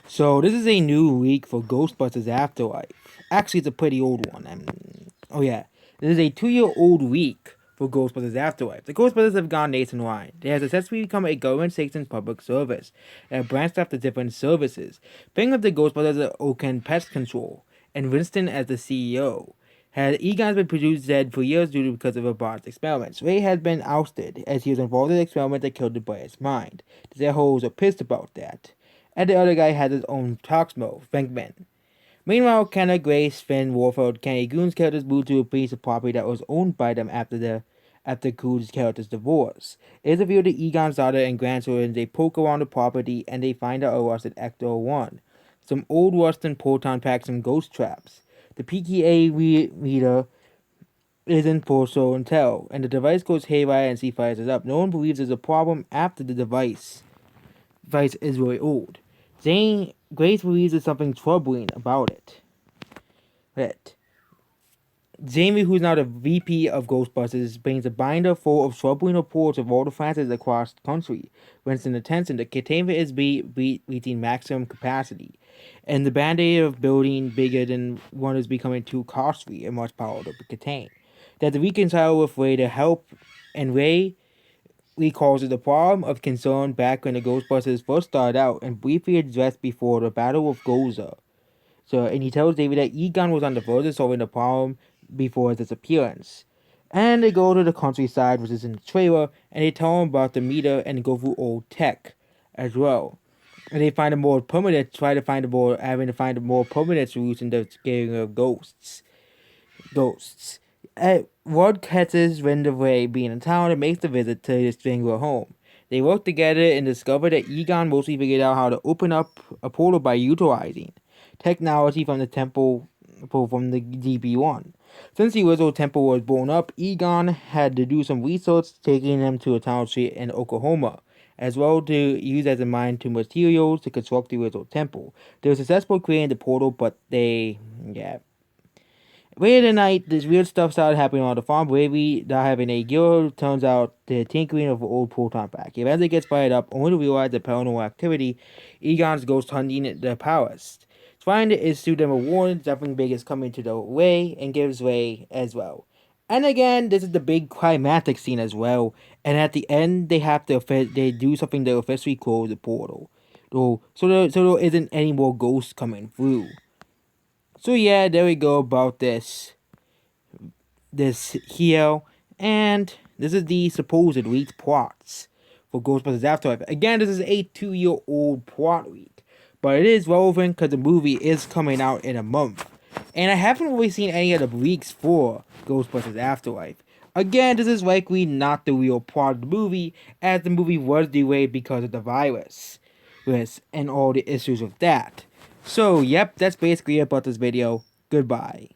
So this is a new week for Ghostbusters Afterlife. Actually, it's a pretty old one. Oh yeah, this is a 2-year-old week for Ghostbusters Afterlife. The Ghostbusters have gone nationwide. They have successfully become a government-sanctioned public service and have branched off to different services. Bringing up the Ghostbusters are Oaken Pest Control and Winston as the CEO. Had Egon's been produced dead for years due to because of a botched experiments. Ray had been ousted as he was involved in an experiment that killed the boy's mind. The hoes are pissed about that. And the other guy has his own Toxmo, Venkman. Meanwhile, Kenna, Grace, Finn, Warfield, Kenny Goon's characters moved to a piece of property that was owned by them after Cool's character's divorce. It is revealed that Egon's daughter and grandchildren they poke around the property and they find out a rusted Ecto 1. Some old rusted proton packs and ghost traps. The PTA reader isn't for show and tell, and the device goes haywire and C fires it up. No one believes there's a problem after the device is really old. Grace believes there's something troubling about it. But Jamie, who's now the VP of Ghostbusters, brings a binder full of troubling reports of all the franchises across the country. Winston attention, the containment is reaching maximum capacity, and the band-aid of building bigger than one is becoming too costly and much power to contain. That the reconcile with Ray to help, and Ray recalls the problem of concern back when the Ghostbusters first started out and briefly addressed before the Battle of Goza. And he tells David that Egon was on the verge of solving the problem before his disappearance. And they go to the countryside, which is in the trailer, and they tell him about the meter and go through old tech as well. And they find a more permanent, having to find a more permanent solution to scaring of ghosts. Ward catches Ray being in town and makes the visit to his stranger home. They work together and discover that Egon mostly figured out how to open up a portal by utilizing technology from the temple from the DB1. Since the original temple was blown up, Egon had to do some research, taking them to a town street in Oklahoma, as well to use as a mine to materials to construct the original temple. They were successful creating the portal, but later in the night, this weird stuff started happening on the farm. Wavy not having a girl turns out the tinkering of an old proton pack. He eventually gets fired up, only to realize the paranormal activity. Egon's ghost hunting the palace. Trying to issue them a warning, something big is coming to the way, and gives way as well. And again, this is the big climatic scene as well. And at the end, they do something to officially close the portal. So there isn't any more ghosts coming through. So yeah, there we go about this here, and this is the supposed leaked plots for Ghostbusters Afterlife. Again, this is a 2-year-old plot leak, but it is relevant because the movie is coming out in a month, and I haven't really seen any of the leaks for Ghostbusters Afterlife. Again, this is likely not the real plot of the movie, as the movie was delayed because of the virus, and all the issues with that. So, yep, that's basically it about this video. Goodbye.